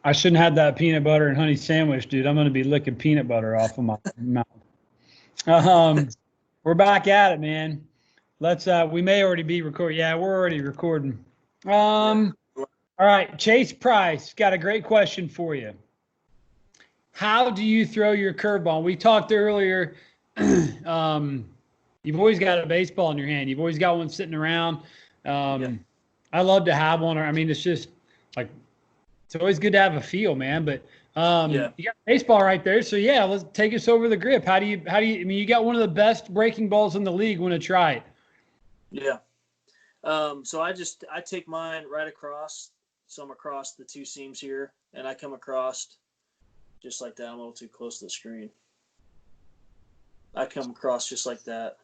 I shouldn't have that peanut butter and honey sandwich, dude. I'm going to be licking peanut butter off of my mouth. We're back at it, man. We may already be recording. Yeah, we're already recording. All right. Chase Price got a great question for you. How do you throw your curveball? We talked earlier. You've always got a baseball in your hand. You've always got one sitting around. I love to have one. I mean, it's just like, it's always good to have a feel, man. But you got baseball right there. So yeah, let's take us over the grip. How do you, I mean, you got one of the best breaking balls in the league. Want to try it? Yeah. So I take mine right across. So I'm across the two seams here, and I come across just like that. I'm a little too close to the screen. I come across just like that.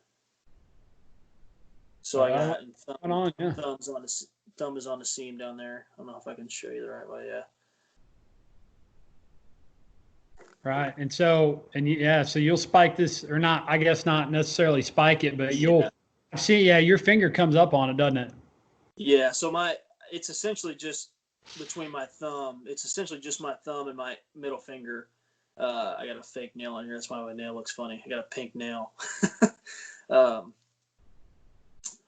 So I got thumb is on the seam down there. I don't know if I can show you the right way. Yeah. Right. And so you'll spike this, or not, I guess not necessarily spike it, but you'll see, your finger comes up on it, doesn't it? Yeah. So it's essentially just between my thumb. It's essentially just my thumb and my middle finger. I got a fake nail on here. That's why my nail looks funny. I got a pink nail.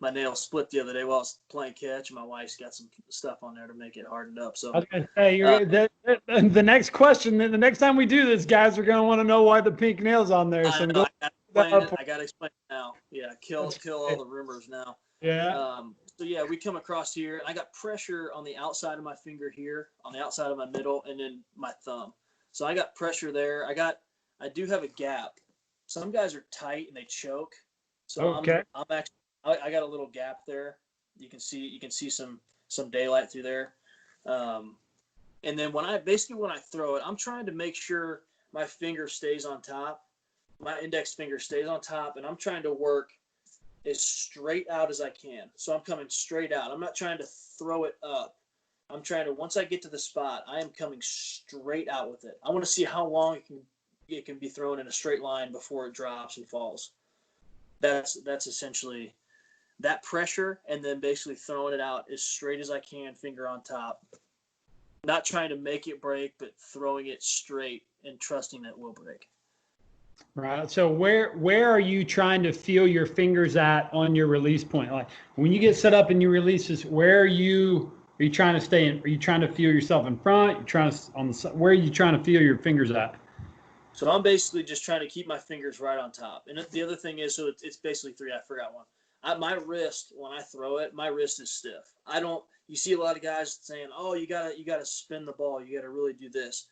My nail split the other day while I was playing catch, and my wife's got some stuff on there to make it hardened up. So I was going to say, the next question, the next time we do this, guys are going to want to know why the pink nail's on there. So I got to explain it now. Yeah, kill all the rumors now. Yeah. So yeah, we come across here, and I got pressure on the outside of my finger here, on the outside of my middle, and then my thumb. So I got pressure there. I do have a gap. Some guys are tight and they choke. So I'm actually, I got a little gap there. You can see some daylight through there. And then when I throw it, I'm trying to make sure my finger stays on top. My index finger stays on top, and I'm trying to work as straight out as I can. So I'm coming straight out. I'm not trying to throw it up. I'm trying to, once I get to the spot, I am coming straight out with it. I want to see how long it can be thrown in a straight line before it drops and falls. That's essentially that pressure, and then basically throwing it out as straight as I can, finger on top. Not trying to make it break, but throwing it straight and trusting that it will break. Right. So where are you trying to feel your fingers at on your release point? Like when you get set up and you release this, where are you trying to stay in? Are you trying to feel yourself in front? You're trying to on the where are you trying to feel your fingers at? So I'm basically just trying to keep my fingers right on top. And the other thing is, so it's basically three. I forgot one. My wrist, when I throw it, my wrist is stiff. You see a lot of guys saying, "Oh, you gotta spin the ball. You gotta really do this."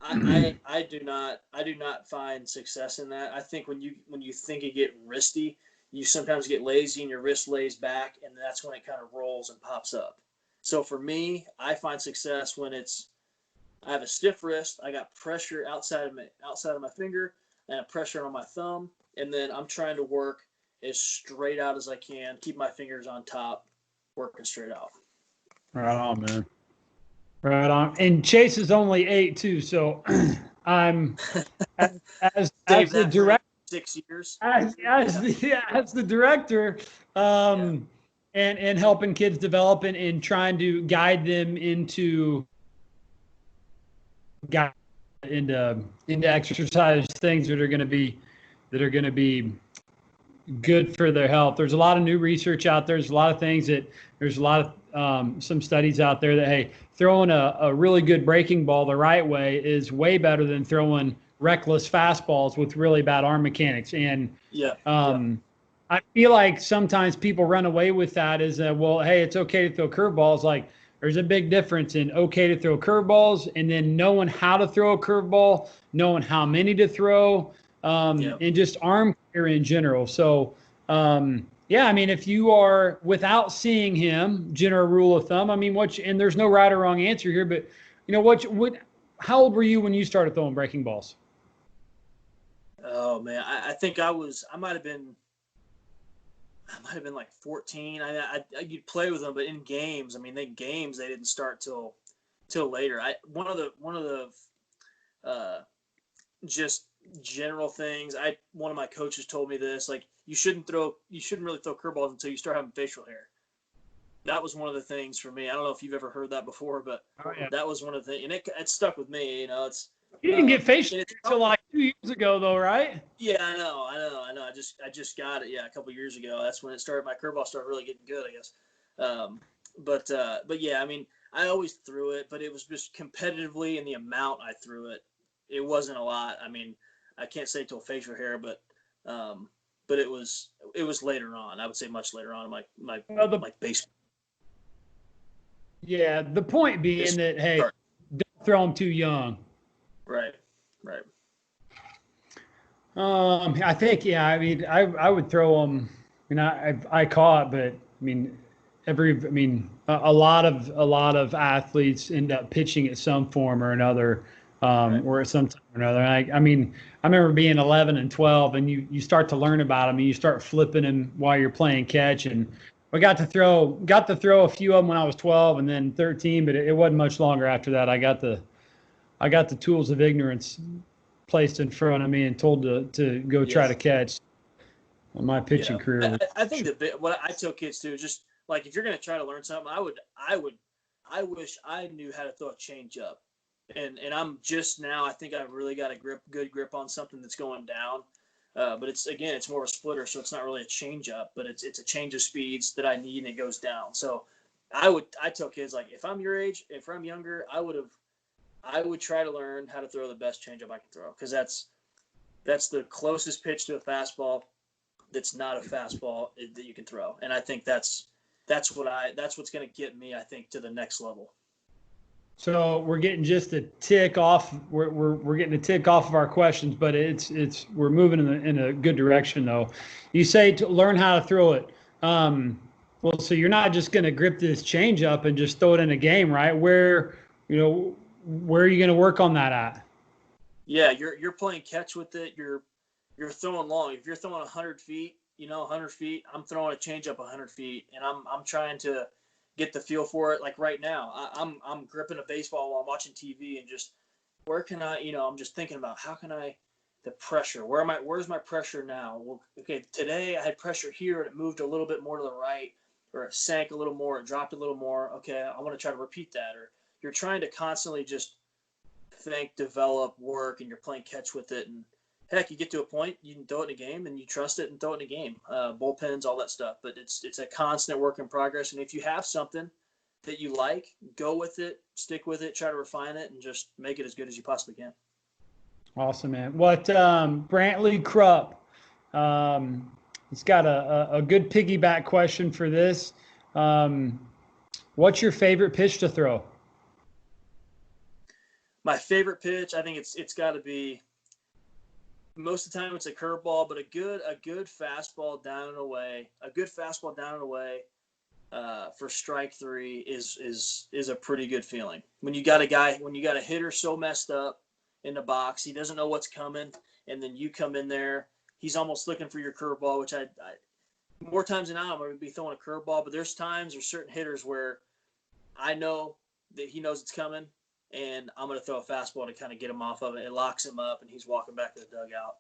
I do not find success in that. I think when you think you get wristy, you sometimes get lazy and your wrist lays back, and that's when it kind of rolls and pops up. So for me, I find success when I have a stiff wrist, I got pressure outside of my finger, and a pressure on my thumb, and then I'm trying to work as straight out as I can, keep my fingers on top, working straight out. Right on, man. Right on. And Chase is only 8 too, so I'm as the director 6 years. As the director, and helping kids develop and trying to guide them into exercise things that are going to be good for their health. There's a lot of new research out there. There's a lot of things there's a lot of some studies out there that, hey, throwing a really good breaking ball the right way is way better than throwing reckless fastballs with really bad arm mechanics. And I feel like sometimes people run away with that as well, hey, it's okay to throw curveballs. Like there's a big difference in okay to throw curveballs and then knowing how to throw a curveball, knowing how many to throw, and just arm care in general. So, I mean, if you are without seeing him, general rule of thumb, I mean, and there's no right or wrong answer here, but how old were you when you started throwing breaking balls? Oh man, I think I might have been like 14. You'd play with them, but in games, I mean, they didn't start till later. One of the just general things. One of my coaches told me this, like you shouldn't really throw curveballs until you start having facial hair. that was one of the things for me. I don't know if you've ever heard that before, but yeah. that was one of the things, and it stuck with me. It's You didn't get facial until like 2 years ago, though, right? Yeah, I know. I just got it. Yeah, a couple years ago. That's when it started. My curveball started really getting good, I guess. But yeah, I mean, I always threw it, but it was just competitively, and the amount I threw it, it wasn't a lot. I mean, I can't say till facial hair, but it was later on. I would say much later on in my baseball. Yeah, the point being that, hey, don't throw them too young. Right. I think, yeah, I mean, I would throw them. I mean, I caught, but I mean, a lot of athletes end up pitching at some form or another, or at some time or another. I mean, I remember being 11 and 12, and you start to learn about them, and you start flipping them while you're playing catch. And I got to throw a few of them when I was 12, and then 13, but it wasn't much longer after that. I got the tools of ignorance placed in front of me and told to go try to catch on my pitching career. I think what I tell kids too, just like if you're going to try to learn something, I wish I knew how to throw a change up. And I'm just now, I think I've really got a good grip on something that's going down. But it's more of a splitter, so it's not really a change up, but it's a change of speeds that I need, and it goes down. So I tell kids, like, if I'm your age, if I'm younger, I would try to learn how to throw the best changeup I can throw, because that's the closest pitch to a fastball that's not a fastball that you can throw. And I think that's what's going to get me, I think, to the next level. So we're getting just a tick off. We're getting a tick off of our questions, but we're moving in a good direction though. You say to learn how to throw it. Well, so you're not just going to grip this change up and just throw it in a game, right? Where are you going to work on that at? Yeah, you're playing catch with it. You're throwing long. If you're throwing 100 feet, 100 feet, I'm throwing a changeup 100 feet, and I'm trying to get the feel for it. Like right now, I'm gripping a baseball while I'm watching TV, and just where can I, I'm just thinking about how can I, the pressure. Where's my pressure now? Well, okay, today I had pressure here, and it moved a little bit more to the right, or it sank a little more, it dropped a little more. Okay, I want to try to repeat that. Or you're trying to constantly just think, develop, work, and you're playing catch with it. And heck, you get to a point, you can throw it in a game, and you trust it and throw it in a game. Bullpens, all that stuff. But it's a constant work in progress. And if you have something that you like, go with it, stick with it, try to refine it, and just make it as good as you possibly can. Awesome, man. What Brantley Krupp? He's got a good piggyback question for this. What's your favorite pitch to throw? My favorite pitch, I think it's got to be, most of the time it's a curveball, but a good fastball down and away. A good fastball down and away for strike three is a pretty good feeling. When you got a hitter so messed up in the box, he doesn't know what's coming, and then you come in there, he's almost looking for your curveball, which I more times than not I'm going to be throwing a curveball, but there's certain hitters where I know that he knows it's coming, and I'm going to throw a fastball to kind of get him off of it. It locks him up, and he's walking back to the dugout.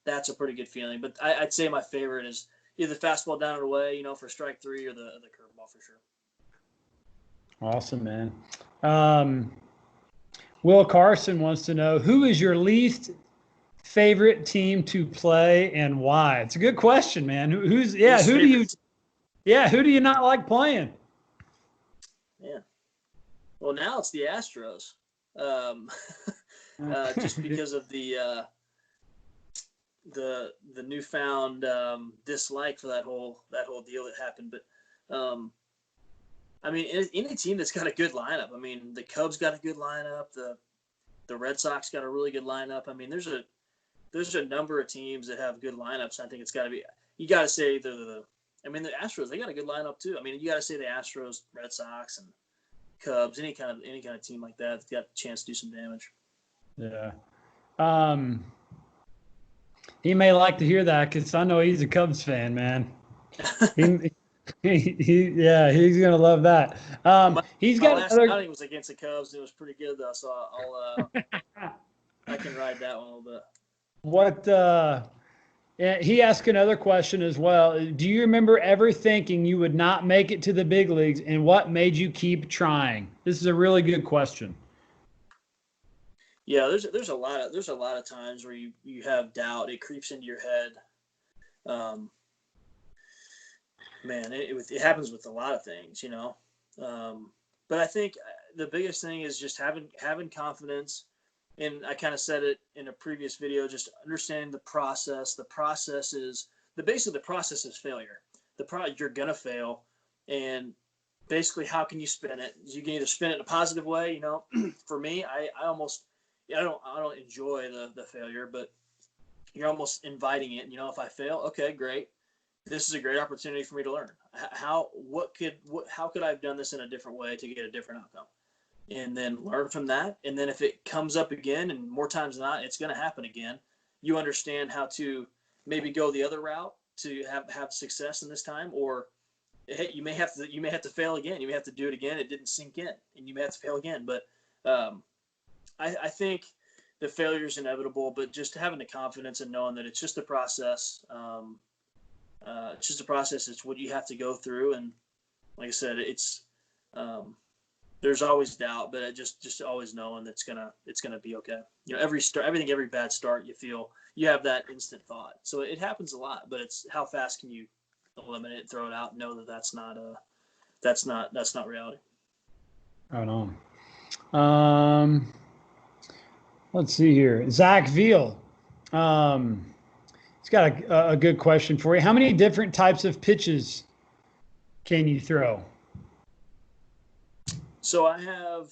That's a pretty good feeling. But I'd say my favorite is either the fastball down and away, for strike three, or the curveball for sure. Awesome, man. Will Carson wants to know, who is your least favorite team to play and why? It's a good question, man. Who do you not like playing? Yeah. Well, now it's the Astros, just because of the newfound dislike for that whole deal that happened. But I mean, any team that's got a good lineup. I mean, the Cubs got a good lineup. The Red Sox got a really good lineup. I mean, there's a number of teams that have good lineups. I think it's got to be. You got to say the Astros. They got a good lineup too. I mean, you got to say the Astros, Red Sox, and Cubs, any kind of team like that, got a chance to do some damage. Yeah. He may like to hear that, because I know he's a Cubs fan, man. He's gonna love that. He's got last outing was against the Cubs. It was pretty good though, so I can ride that one a little bit. Yeah, he asked another question as well. Do you remember ever thinking you would not make it to the big leagues, and what made you keep trying? This is a really good question. Yeah, there's a lot of times where you have doubt. It creeps into your head. Um, Man, it happens with a lot of things, you know. But I think the biggest thing is just having confidence. And I kind of said it in a previous video, just understanding the process. The process is basically the process is failure. You're gonna fail, and basically how can you spin it? You can either spin it in a positive way, you know. For me, I don't enjoy the failure, but you're almost inviting it. You know, if I fail, okay, great. This is a great opportunity for me to learn. How could I have done this in a different way to get a different outcome? And then learn from that. And then if it comes up again, and more times than not, it's going to happen again, you understand how to maybe go the other route to have success in this time, or hey, you may have to fail again. You may have to do it again. It didn't sink in, and you may have to fail again. But I think the failure is inevitable, but just having the confidence and knowing that it's just a process. It's just a process. It's what you have to go through, and like I said, it's there's always doubt, but it just always knowing that it's gonna be okay. You know, every bad start you feel, you have that instant thought. So it happens a lot, but it's how fast can you eliminate it, throw it out, know that that's not reality. Right on. Let's see here. Zach Veal. He's got a good question for you. How many different types of pitches can you throw? So I have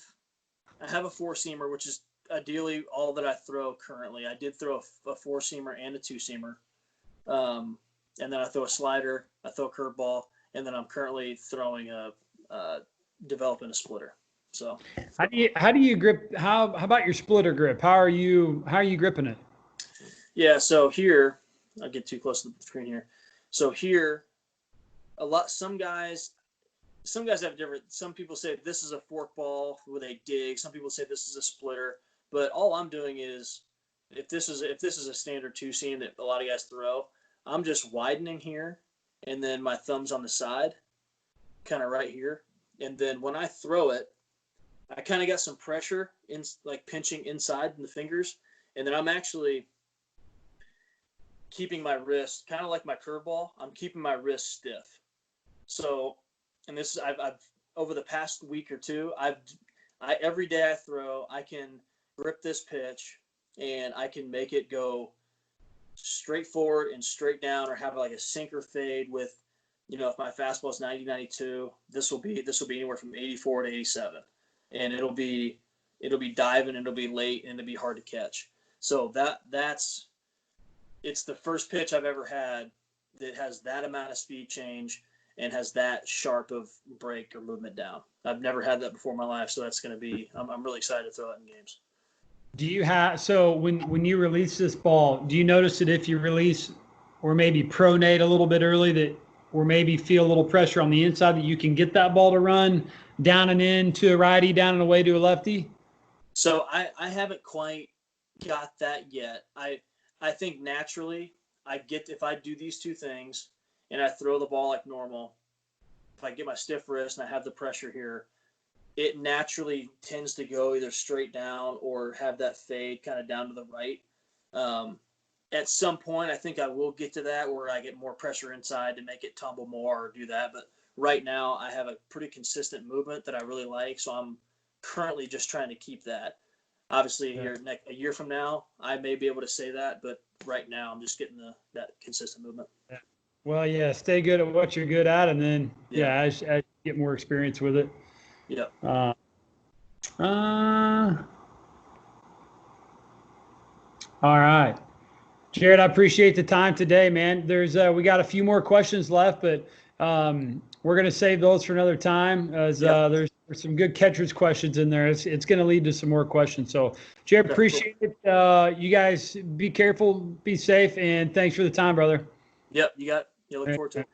a four-seamer, which is ideally all that I throw currently. I did throw a four-seamer and a two-seamer. And then I throw a slider, I throw a curveball, and then I'm currently throwing developing a splitter. So how do you grip? How about your splitter grip? How are you gripping it? Yeah, so here, I'll get too close to the screen here. So here, some guys have different. Some people say this is a forkball with a dig. Some people say this is a splitter. But all I'm doing is, if this is a standard two seam that a lot of guys throw, I'm just widening here, and then my thumb's on the side, kind of right here. And then when I throw it, I kind of got some pressure in, like pinching inside in the fingers, and then I'm actually keeping my wrist kind of like my curveball. I'm keeping my wrist stiff. So, and this is I've over the past week or two, every day I throw, I can grip this pitch and I can make it go straight forward and straight down, or have like a sinker fade with, you know, if my fastball is 90-92, this will be anywhere from 84 to 87, and it'll be diving, and it'll be late, and it'll be hard to catch. So it's the first pitch I've ever had that has that amount of speed change and has that sharp of break or movement down. I've never had that before in my life, so that's going to be. I'm really excited to throw it in games. Do you have, so when you release this ball, do you notice that if you release or maybe pronate a little bit early, that or maybe feel a little pressure on the inside, that you can get that ball to run down and in to a righty, down and away to a lefty? So I haven't quite got that yet. I think naturally if I do these two things and I throw the ball like normal, if I get my stiff wrist and I have the pressure here, it naturally tends to go either straight down or have that fade kind of down to the right. At some point, I think I will get to that where I get more pressure inside to make it tumble more or do that. But right now, I have a pretty consistent movement that I really like. So I'm currently just trying to keep that. Obviously, a year from now, I may be able to say that. But right now, I'm just getting that consistent movement. Yeah. Well, yeah, stay good at what you're good at, and then as you get more experience with it. Yeah. All right, Jerad, I appreciate the time today, man. We got a few more questions left, but we're gonna save those for another time, as there's some good catchers questions in there. It's gonna lead to some more questions. So, Jerad, appreciate it. You guys be careful, be safe, and thanks for the time, brother. Yep, you got it. Look forward to it.